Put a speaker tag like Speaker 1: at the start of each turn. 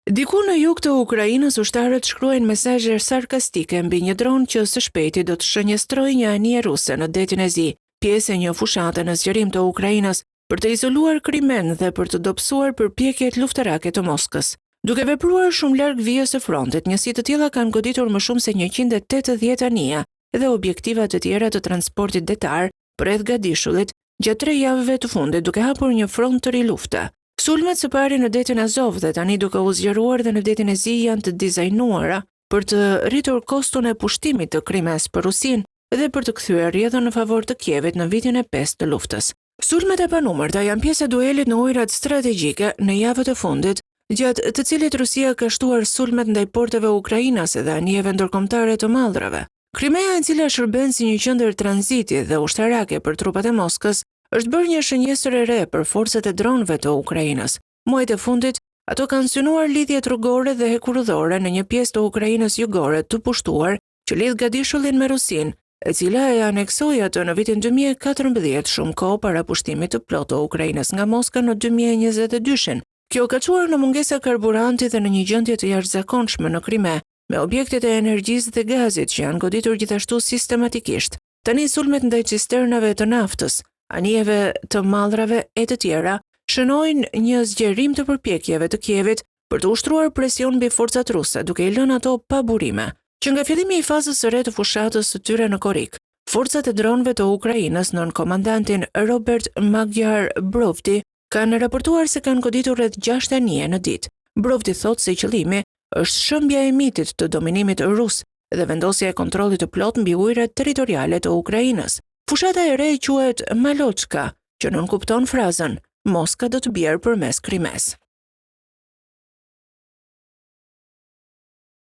Speaker 1: Diku në jug të Ukrainës, ushtarët shkruajnë mesazhe sarkastike mbi një dron që së shpejti do të shënjestrojë një anije ruse në detin e Zi, pjesë e një fushate në zgjerim të Ukrainës, për të izoluar Krimen dhe për të dobësuar përpjekjet luftarake të Moskës. Duke vepruar shumë larg vijës së frontit, njësi të tilla kanë goditur më shumë se 180 anija dhe objektiva të tjera të transportit detar përreth Gadishullit gjatë 3 javëve të fundit, duke hapur një front të ri lufte. Sulmet së pari në detin Azov dhe tani duke u zgjeruar dhe në detin e Zi janë të dizajnuara për të rritur kostun e pushtimit të Krimes për Rusinë dhe për të kthyer rrjedhën në favor të Kievit në vitin e 5 të luftës. Sulmet e panumërta janë pjesë e duelit në ujërat strategjike në javët e fundit, gjatë të cilit Rusia ka shtuar sulmet ndaj porteve ukrainase dhe anijeve ndërkombëtare të mallrave. Krimea, e cila shërben si një qendër tranziti dhe ushtarake për trupat e Moskës, është bërë një shënjesër e re për forcat e dronëve të Ukrainës. Muajt e fundit, ato kanë synuar lidhjet rrugore dhe hekurudhore në një pjesë të Ukrainës jugore të pushtuar që lidh Gadishullin me Rusinë, e cila e aneksoi atë në vitin 2014, shumë kohë para pushtimit të plotë të Ukrainës nga Moska në 2022. Kjo ka çuar në mungesa karburanti dhe në një gjendje të jashtëzakonshme në Krime, me objektet e energjisë dhe gazit që janë goditur gjithashtu sistematikisht. Tani sulmet ndaj cisternave të naftës, anijeve të mallrave e të tjera shënojnë një zgjerim të përpjekjeve të Kievit për të ushtruar presion mbi forcat ruse, duke i lënë ato pa burime. Që nga fillimi i fazës së re të fushatës së tyre në Korik, forcat e dronëve të Ukrainës nën komandantin Robert Magyar Brovdi kanë raportuar se kanë goditur rreth 6 anije në ditë. Brovdi thotë se qëllimi është shëmbja e mitit të dominimit rus dhe vendosja e kontrollit të plot mbi ujërat territoriale të Ukrainës. Fushata e re quhet Malochka, që nënkupton frazën Moska do të bjerë përmes Krimes.